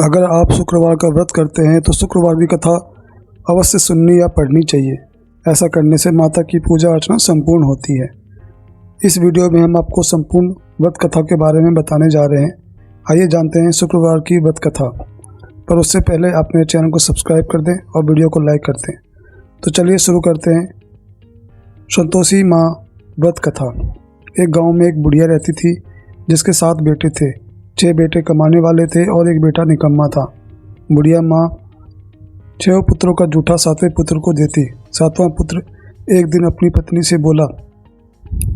अगर आप शुक्रवार का व्रत करते हैं तो शुक्रवार की कथा अवश्य सुननी या पढ़नी चाहिए। ऐसा करने से माता की पूजा अर्चना संपूर्ण होती है। इस वीडियो में हम आपको संपूर्ण व्रत कथा के बारे में बताने जा रहे हैं। आइए जानते हैं शुक्रवार की व्रत कथा। पर उससे पहले आप मेरे चैनल को सब्सक्राइब कर दें और वीडियो को लाइक कर दें। तो चलिए शुरू करते हैं। संतोषी माँ व्रत कथा। एक गांव में एक बुढ़िया रहती थी जिसके 7 बेटे थे। 6 बेटे कमाने वाले थे और एक बेटा निकम्मा था। बुढ़िया माँ 6 पुत्रों का जूठा 7वें पुत्र को देती। 7वां पुत्र एक दिन अपनी पत्नी से बोला,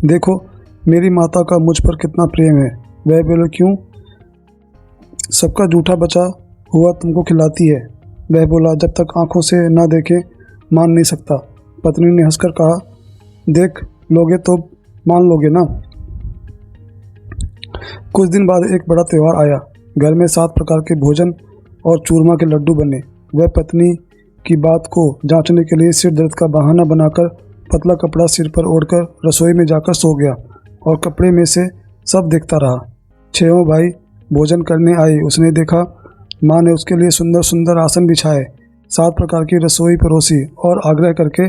देखो मेरी माता का मुझ पर कितना प्रेम है। वह बोले, क्यों? सबका जूठा बचा हुआ तुमको खिलाती है। वह बोला, जब तक आंखों से ना देखे मान नहीं सकता। पत्नी ने हंसकर कहा, देख लोगे तो मान लोगे ना। कुछ दिन बाद एक बड़ा त्यौहार आया। घर में 7 प्रकार के भोजन और चूरमा के लड्डू बने। वह पत्नी की बात को जांचने के लिए सिर दर्द का बहाना बनाकर पतला कपड़ा सिर पर ओढ़कर रसोई में जाकर सो गया और कपड़े में से सब देखता रहा। 6 भाई भोजन करने आए। उसने देखा माँ ने उसके लिए सुंदर सुंदर आसन बिछाए, 7 प्रकार की रसोई परोसी और आग्रह करके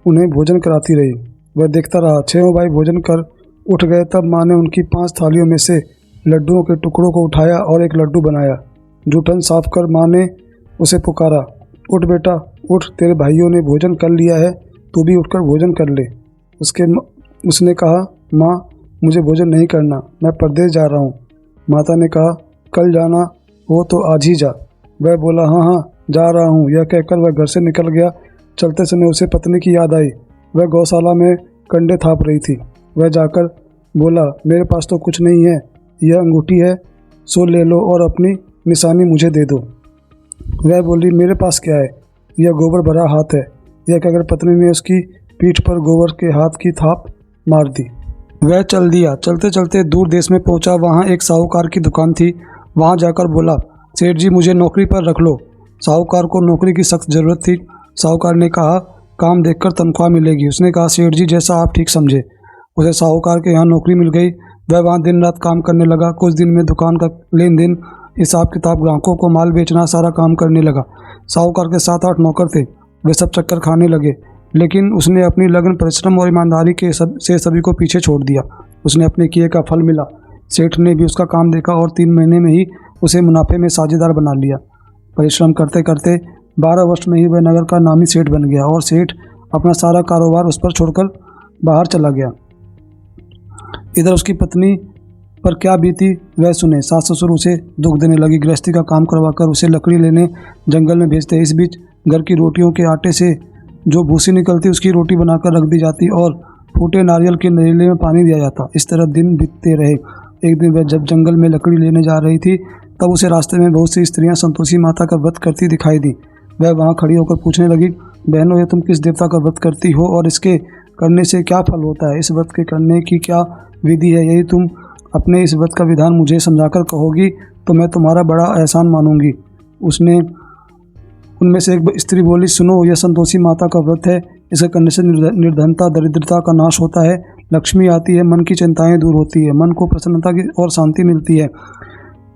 उन्हें भोजन कराती रही। वह देखता रहा। 6 भाई भोजन कर उठ गए। तब माँ ने उनकी 5 थालियों में से लड्डुओं के टुकड़ों को उठाया और एक लड्डू बनाया। जूठन साफ कर माँ ने उसे पुकारा, उठ बेटा उठ, तेरे भाइयों ने भोजन कर लिया है, तू भी उठकर भोजन कर ले। उसने कहा, माँ मुझे भोजन नहीं करना, मैं परदेश जा रहा हूँ। माता ने कहा, कल जाना हो तो आज ही जा। वह बोला, हाँ हाँ जा रहा हूँ। यह कहकर वह घर से निकल गया। चलते समय उसे पत्नी की याद आई। वह गौशाला में कंडे थाप रही थी। वह जाकर बोला, मेरे पास तो कुछ नहीं है, यह अंगूठी है, सो ले लो और अपनी निशानी मुझे दे दो। वह बोली, मेरे पास क्या है, यह गोबर भरा हाथ है। यह कहकर पत्नी ने उसकी पीठ पर गोबर के हाथ की थाप मार दी। वह चल दिया। चलते चलते दूर देश में पहुंचा। वहां एक साहूकार की दुकान थी। वहां जाकर बोला, सेठ जी मुझे नौकरी पर रख लो। साहूकार को नौकरी की सख्त ज़रूरत थी। साहूकार ने कहा, काम देखकर तनख्वाह मिलेगी। उसने कहा, सेठ जी जैसा आप ठीक समझे। उसे साहूकार के यहाँ नौकरी मिल गई। वह वहाँ दिन रात काम करने लगा। कुछ दिन में दुकान का लेन देन, हिसाब किताब, ग्राहकों को माल बेचना, सारा काम करने लगा। साहूकार के 7-8 नौकर थे। वे सब चक्कर खाने लगे, लेकिन उसने अपनी लगन, परिश्रम और ईमानदारी से सभी को पीछे छोड़ दिया। उसने अपने किए का फल मिला। सेठ ने भी उसका काम देखा और 3 महीने में ही उसे मुनाफे में साझेदार बना लिया। परिश्रम करते करते 12 वर्ष में ही वह नगर का नामी सेठ बन गया और सेठ अपना सारा कारोबार उस पर छोड़कर बाहर चला गया। इधर उसकी पत्नी पर क्या बीती वह सुने। सास ससुर उसे दुख देने लगी। गृहस्थी का काम करवाकर उसे लकड़ी लेने जंगल में भेजते। इस बीच घर की रोटियों के आटे से जो भूसी निकलती उसकी रोटी बनाकर रख दी जाती और फूटे नारियल के नरीले में पानी दिया जाता। इस तरह दिन बीतते रहे। एक दिन वह जब जंगल में लकड़ी लेने जा रही थी तब उसे रास्ते में बहुत सी स्त्रियां संतोषी माता का व्रत करती दिखाई दी। वह वहां खड़ी होकर पूछने लगी, बहनों ये तुम किस देवता का व्रत करती हो और इसके करने से क्या फल होता है? इस व्रत के करने की क्या विधि है? यदि तुम अपने इस व्रत का विधान मुझे समझाकर कहोगी तो मैं तुम्हारा बड़ा एहसान मानूंगी। उनमें से एक स्त्री बोली, सुनो यह संतोषी माता का व्रत है। इसे करने से निर्धनता, दरिद्रता का नाश होता है, लक्ष्मी आती है, मन की चिंताएं दूर होती है, मन को प्रसन्नता की और शांति मिलती है,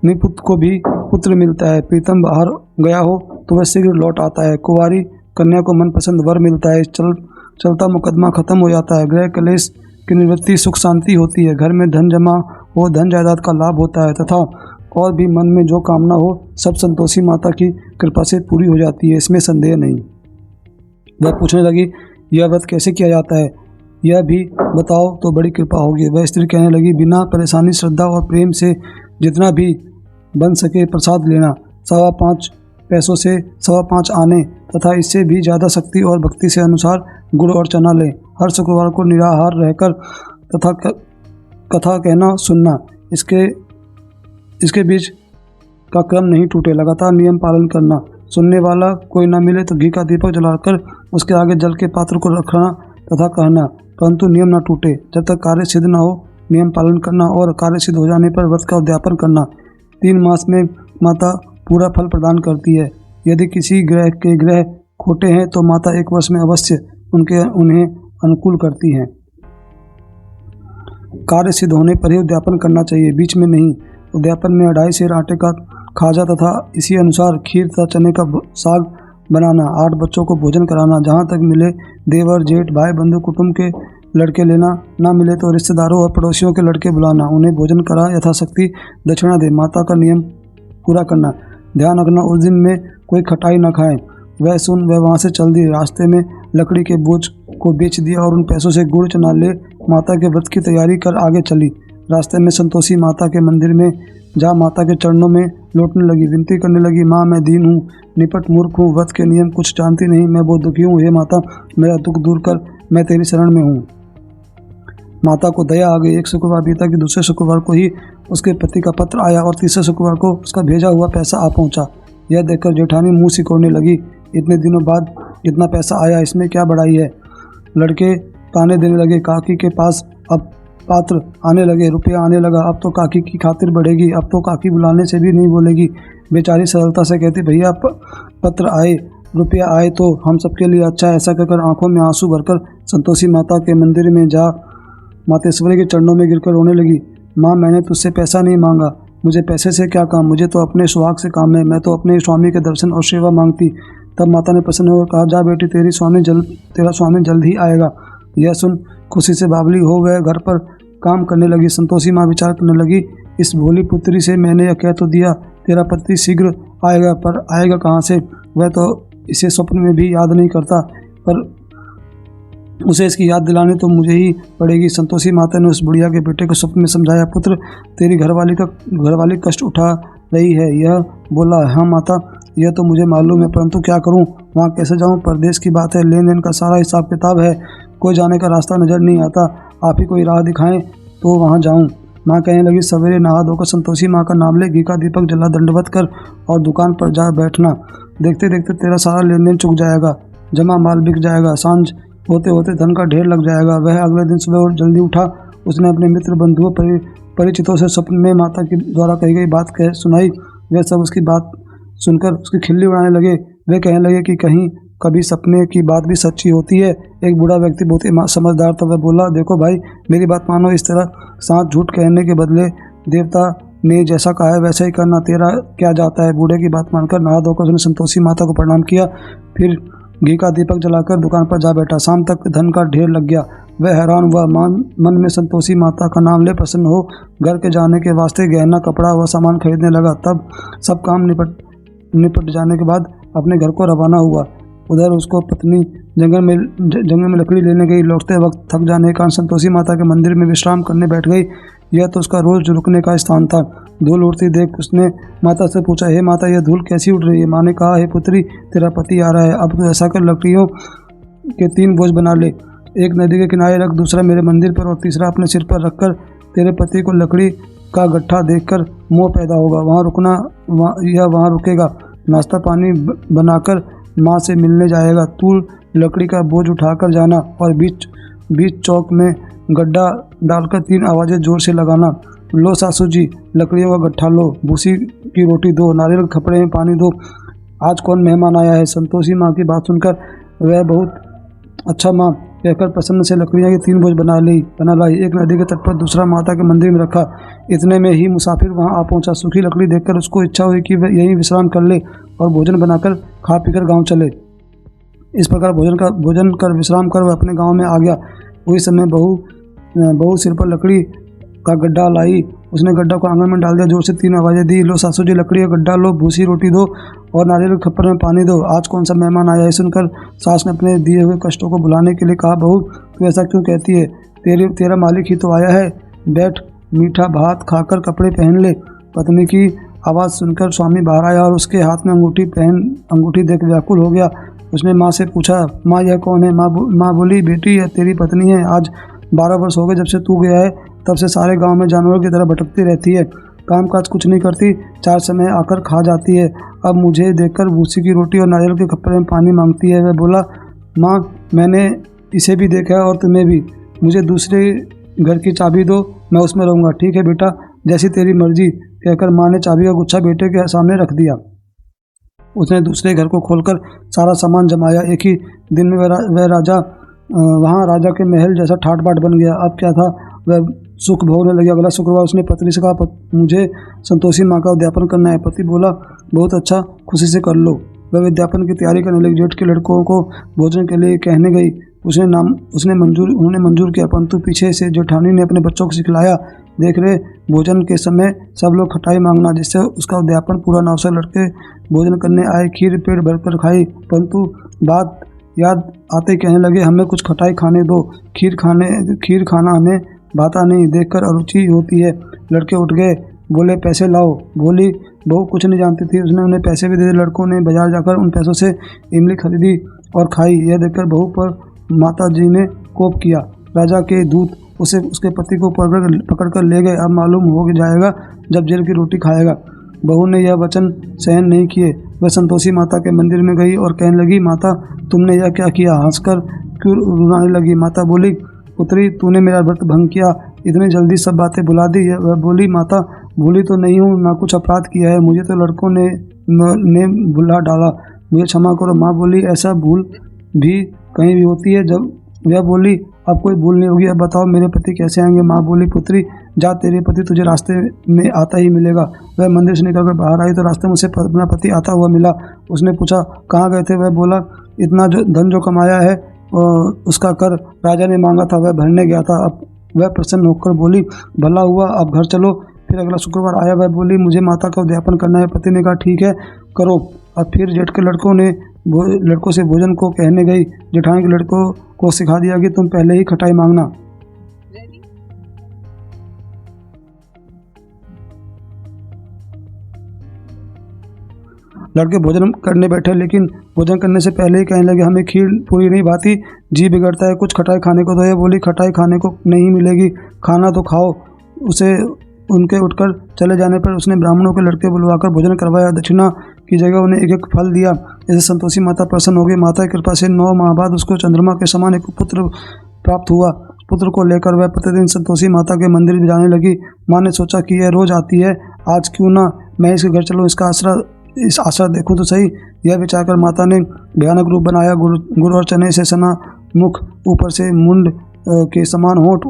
निपुत को भी पुत्र मिलता है, प्रीतम बाहर गया हो तो वह शीघ्र लौट आता है, कुंवारी कन्या को मनपसंद वर मिलता है, चलता मुकदमा खत्म हो जाता है, गृह क्लेश की निवृत्ति, सुख शांति होती है, घर में धन जमा हो, धन जायदाद का लाभ होता है तथा और भी मन में जो कामना हो सब संतोषी माता की कृपा से पूरी हो जाती है, इसमें संदेह नहीं। वह पूछने लगी, यह व्रत कैसे किया जाता है, यह भी बताओ तो बड़ी कृपा होगी। वह स्त्री कहने लगी, बिना परेशानी, श्रद्धा और प्रेम से जितना भी बन सके प्रसाद लेना, 5.25 पैसों से 5.25 आने तथा इससे भी ज़्यादा शक्ति और भक्ति से अनुसार गुड़ और चना लें। हर शुक्रवार को निराहार रहकर तथा कथा कहना सुनना। इसके बीच का क्रम नहीं टूटे। लगातार नियम पालन करना। सुनने वाला कोई ना मिले तो घी का दीपक जलाकर उसके आगे जल के पात्र को रखना तथा कहना, परंतु नियम ना टूटे। जब तक कार्य सिद्ध न हो नियम पालन करना और कार्य सिद्ध हो जाने पर व्रत का उद्यापन करना। 3 मास में माता पूरा फल प्रदान करती है। यदि किसी ग्रह के ग्रह खोटे हैं तो माता 1 वर्ष में अवश्य उन्हें अनुकूल करती हैं। कार्य सिद्ध होने पर ही उद्यापन करना चाहिए, बीच में नहीं। उद्यापन में 2.5 सेर आटे का खाजा तथा इसी अनुसार खीर तथा चने का साग बनाना, 8 बच्चों को भोजन कराना, जहाँ तक मिले देवर जेठ भाई बंधु कुटुंब के लड़के लेना, ना मिले तो रिश्तेदारों और पड़ोसियों के लड़के बुलाना, उन्हें भोजन करा यथाशक्ति दक्षिणा दे, माता का नियम पूरा करना। ध्यान रखना उस दिन में कोई खटाई न खाएं। वह सुन वह वहाँ से चल दी। रास्ते में लकड़ी के बोझ को बेच दिया और उन पैसों से गुड़ चना ले माता के व्रत की तैयारी कर आगे चली। रास्ते में संतोषी माता के मंदिर में जा माता के चरणों में लौटने लगी, विनती करने लगी, माँ मैं दीन हूँ, निपट मूर्ख हूँ, व्रत के नियम कुछ जानती नहीं, मैं बहुत दुखी हूँ, हे माता मेरा दुख दूर कर, मैं तेरी शरण में हूँ। माता को दया आ गई। एक शुक्रवार बीता कि दूसरे शुक्रवार को ही उसके पति का पत्र आया और तीसरे शुक्रवार को उसका भेजा हुआ पैसा आ पहुँचा। यह देखकर जेठानी मुँह सिकोड़ने लगी, इतने दिनों बाद इतना पैसा आया, इसमें क्या बड़ाई है। लड़के ताने देने लगे, काकी के पास अब पात्र आने लगे, रुपया आने लगा, अब तो काकी की खातिर बढ़ेगी, अब तो काकी बुलाने से भी नहीं बोलेगी। बेचारी सरलता से कहती, भैया पत्र आए, रुपया आए तो हम सबके लिए अच्छा है। ऐसा कहकर आंखों में आंसू भरकर संतोषी माता के मंदिर में जा मातेश्वरी के चरणों में गिरकर रोने लगी। माँ मैंने तुझसे पैसा नहीं मांगा, मुझे पैसे से क्या काम, मुझे तो अपने सुहाग से काम है, मैं तो अपने स्वामी के दर्शन और सेवा मांगती। तब माता ने प्रसन्न होकर कहा, जा बेटी तेरा स्वामी जल्द ही आएगा। यह सुन खुशी से बावली हो गए घर पर काम करने लगी। संतोषी माँ विचार करने लगी, इस भोली पुत्री से मैंने यह कह तो दिया तेरा पति शीघ्र आएगा, पर आएगा कहाँ से, वह तो इसे स्वप्न में भी याद नहीं करता, पर उसे इसकी याद दिलानी तो मुझे ही पड़ेगी। संतोषी माता ने उस बुढ़िया के बेटे को स्वप्न में समझाया, पुत्र तेरी घरवाली कष्ट उठा रही है। यह बोला, हाँ माता यह तो मुझे मालूम है, परंतु क्या करूं, वहाँ कैसे जाऊं, परदेश की बात है, लेन देन का सारा हिसाब किताब है, कोई जाने का रास्ता नज़र नहीं आता, आप ही कोई राह दिखाएं तो वहाँ जाऊं। माँ कहने लगी, सवेरे नहा धोकर संतोषी माँ का नाम ले, घी का दीपक जला, दंडवत कर और दुकान पर जा बैठना। देखते देखते तेरा सारा लेन देन चुक जाएगा, जमा माल बिक जाएगा, सांझ होते होते धन का ढेर लग जाएगा। वह अगले दिन सुबह और जल्दी उठा। उसने अपने मित्र बंधुओं परिचितों से स्वप्न में माता की द्वारा कही गई बात कह सुनाई। वे सब उसकी बात सुनकर उसकी खिल्ली उड़ाने लगे। वे कहने लगे कि कहीं कभी सपने की बात भी सच्ची होती है। एक बूढ़ा व्यक्ति बहुत ही समझदार था, वह बोला, देखो भाई मेरी बात मानो, इस तरह साथ झूठ कहने के बदले देवता ने जैसा कहा है वैसा ही करना, तेरा क्या जाता है। बूढ़े की बात मानकर नहा धोकर उसने संतोषी माता को प्रणाम किया, फिर घी का दीपक जलाकर दुकान पर जा बैठा। शाम तक धन का ढेर लग गया। वह हैरान हुआ, मन में संतोषी माता का नाम ले प्रसन्न हो घर के जाने के वास्ते गहना कपड़ा व सामान खरीदने लगा। तब सब काम निपट जाने के बाद अपने घर को रवाना हुआ। उधर उसको पत्नी जंगल में लकड़ी लेने गई। लौटते वक्त थक जाने के कारण संतोषी माता के मंदिर में विश्राम करने बैठ गई। यह तो उसका रोज रुकने का स्थान था। धूल उड़ती देख उसने माता से पूछा, हे माता यह धूल कैसी उड़ रही है। माँ ने कहा, हे पुत्री तेरा पति आ रहा है, अब तो ऐसा कर लकड़ियों के 3 बोझ बना ले, एक नदी के किनारे रख, दूसरा मेरे मंदिर पर और तीसरा अपने सिर पर रखकर तेरे पति को लकड़ी का गट्ठा देखकर मोह पैदा होगा, वहाँ रुकेगा, नाश्ता पानी बनाकर माँ से मिलने जाएगा। तू लकड़ी का बोझ उठाकर जाना और बीच चौक में गड्ढा डालकर 3 आवाज़ें जोर से लगाना, लो सासू जी लकड़ियों का गट्ठा लो, भूसी की रोटी दो, नारियल के खपड़े में पानी दो, आज कौन मेहमान आया है। संतोषी माँ की बात सुनकर वह बहुत अच्छा माँ कहकर प्रसन्न से लकड़ियाँ की 3 बोझ बना लाई। एक नदी के तट पर, दूसरा माता के मंदिर में रखा। इतने में ही मुसाफिर वहाँ आ पहुँचा। सूखी लकड़ी देखकर उसको इच्छा हुई कि वह यहीं विश्राम कर ले और भोजन बनाकर खा पीकर गांव चले। इस प्रकार भोजन कर विश्राम कर वह अपने गांव में आ गया। उसी समय बहू सिर पर लकड़ी का गड्ढा लाई। उसने गड्ढा को आंगन में डाल दिया, जोर से 3 आवाज़ें दी, लो सासू जी लकड़ी का गड्ढा लो, भूसी रोटी दो और नारियल के खप्पर में पानी दो, आज कौन सा मेहमान आया है। सुनकर सास ने अपने दिए हुए कष्टों को भुलाने के लिए कहा, बहू तू ऐसा क्यों कहती है, तेरा मालिक ही तो आया है, बैठ मीठा भात खाकर कपड़े पहन ले। पत्नी की आवाज़ सुनकर स्वामी बाहर आया और उसके हाथ में अंगूठी देख व्याकुल हो गया। उसने माँ से पूछा, माँ यह कौन है। माँ बोली, बेटी यह तेरी पत्नी है, आज 12 वर्ष हो गए जब से तू गया है, तब से सारे गांव में जानवरों की तरह भटकती रहती है, काम काज कुछ नहीं करती, 4 समय आकर खा जाती है, अब मुझे देखकर भूसी की रोटी और नारियल के कपड़े में पानी मांगती है। वह बोला, माँ मैंने इसे भी देखा है और तुम्हें भी, मुझे दूसरे घर की चाबी दो, मैं उसमें रहूँगा। ठीक है बेटा, जैसी तेरी मर्जी, कहकर माँ ने चाबी का गुच्छा बेटे के सामने रख दिया। उसने दूसरे घर को खोलकर सारा सामान जमाया। एक ही दिन में वह राजा के महल जैसा ठाट बाट बन गया। अब क्या था, वह सुख भोगने लगी। अगला शुक्रवार उसने पत्नी से कहा, मुझे संतोषी माँ का उद्यापन करना है। पति बोला, बहुत अच्छा, खुशी से कर लो। वह विज्ञापन की तैयारी करने लगी। जेठ के लड़कों को भोजन के लिए कहने गई। उन्होंने मंजूर किया, परंतु पीछे से जेठानी ने अपने बच्चों को सिखलाया, देख रहे भोजन के समय सब लोग खटाई मांगना, जिससे उसका उद्यापन पूरा ना हो सके। लड़के भोजन करने आए, खीर पेट भरकर खाई, परंतु बात याद आते कहने लगे, हमें कुछ खटाई खाने दो, खीर खाना हमें भाता नहीं, देखकर अरुचि होती है। लड़के उठ गए, बोले, पैसे लाओ। बोली, बहू कुछ नहीं जानती थी, उसने उन्हें पैसे भी दे दिए। लड़कों ने बाजार जाकर उन पैसों से इमली खरीदी और खाई। यह देखकर बहू पर माता जी ने कोप किया। राजा के दूत उसे उसके पति को पकड़ कर ले गए। अब मालूम हो जाएगा जब जेल की रोटी खाएगा। बहू ने यह वचन सहन नहीं किए। वह संतोषी माता के मंदिर में गई और कहने लगी, माता तुमने यह क्या किया? हंसकर क्यों रुलाने लगी? माता बोली, पुत्री तूने मेरा व्रत भंग किया, इतनी जल्दी सब बातें भुला दी। वह बोली, माता भूली तो नहीं हूँ, ना कुछ अपराध किया है, मुझे तो लड़कों ने भुला डाला, मुझे क्षमा करो। माँ बोली, ऐसा भूल भी कहीं भी होती है? जब वह बोली, अब कोई भूल नहीं होगी, अब बताओ मेरे पति कैसे आएंगे? माँ बोली, पुत्री जा, तेरे पति तुझे रास्ते में आता ही मिलेगा। वह मंदिर से निकलकर बाहर आई तो रास्ते में उसे अपना पति आता हुआ मिला। उसने पूछा, कहाँ गए थे? वह बोला, इतना धन जो कमाया है उसका कर राजा ने मांगा था, वह भरने गया था। अब वह प्रसन्न होकर बोली, भला हुआ, अब घर चलो। फिर अगला शुक्रवार आया। वह बोली, मुझे माता का उद्यापन करना है। पति ने कहा, ठीक है, करो। अब फिर जेठ के लड़कों से भोजन को कहने गई। जेठानी के लड़कों को सिखा दिया कि तुम पहले ही खटाई मांगना। लड़के भोजन करने बैठे, लेकिन भोजन करने से पहले ही कहने लगे, हमें खीर पूरी नहीं भाती, जी बिगड़ता है, कुछ खटाई खाने को दो। ये बोली, खटाई खाने को नहीं मिलेगी, खाना तो खाओ। उनके उठकर चले जाने पर उसने ब्राह्मणों के लड़के बुलवाकर भोजन करवाया। दक्षिणा की जगह उन्हें एक एक फल दिया। ऐसे संतोषी माता प्रसन्न हो गई। माता की कृपा से 9 माह बाद उसको चंद्रमा के समान एक पुत्र प्राप्त हुआ। पुत्र को लेकर वह प्रतिदिन संतोषी माता के मंदिर में जाने लगी। माँ ने सोचा कि यह रोज आती है, आज क्यों ना मैं इसके घर चलूँ, इस आशा देखूं तो सही। यह विचार कर माता ने भयानक रूप बनाया। गुड़ और चने से सना मुख, ऊपर से मुंड के समान होंठ,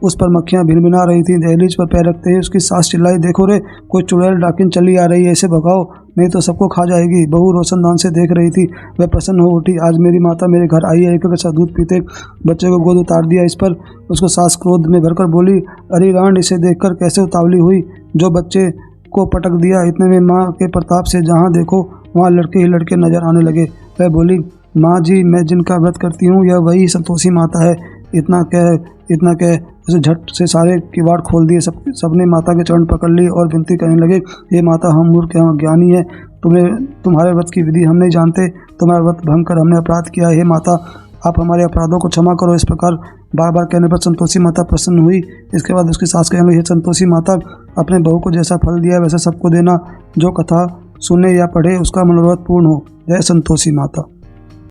उस पर मक्खियां भिनभिना रही थी। दहलीज पर पैर रखते ही उसकी सास चिल्लाई, देखो रे, कोई चुड़ैल डाकिन चली आ रही है, इसे भगाओ नहीं तो सबको खा जाएगी। बहू रोशनदान से देख रही थी। वह प्रसन्न हो उठी, आज मेरी माता मेरे घर आई है। एक सा दूध पीते बच्चे को गोद उतार दिया। इस पर उसको सास क्रोध में भरकर बोली, अरे रांड, इसे देखकर कैसे उतावली हुई, जो बच्चे को पटक दिया। इतने में माँ के प्रताप से जहाँ देखो वहाँ लड़के ही लड़के नजर आने लगे। वह बोली, माँ जी, मैं जिनका व्रत करती हूँ यह वही संतोषी माता है। इतना कह उसे झट से सारे किवाड़ खोल दिए। सबने माता के चरण पकड़ लिए और विनती करने लगे, ये माता, हम मूर्ख हैं, ज्ञानी है, तुम्हारे व्रत की विधि हम नहीं जानते, तुम्हारा व्रत भंग कर हमने अपराध किया। हे माता, आप हमारे अपराधों को क्षमा करो। इस प्रकार बार बार कहने पर संतोषी माता प्रसन्न हुई। इसके बाद उसकी सास कहने लगी, संतोषी माता, अपने बहू को जैसा फल दिया वैसा सबको देना। जो कथा सुने या पढ़े उसका मनोरथ पूर्ण हो। जय संतोषी माता।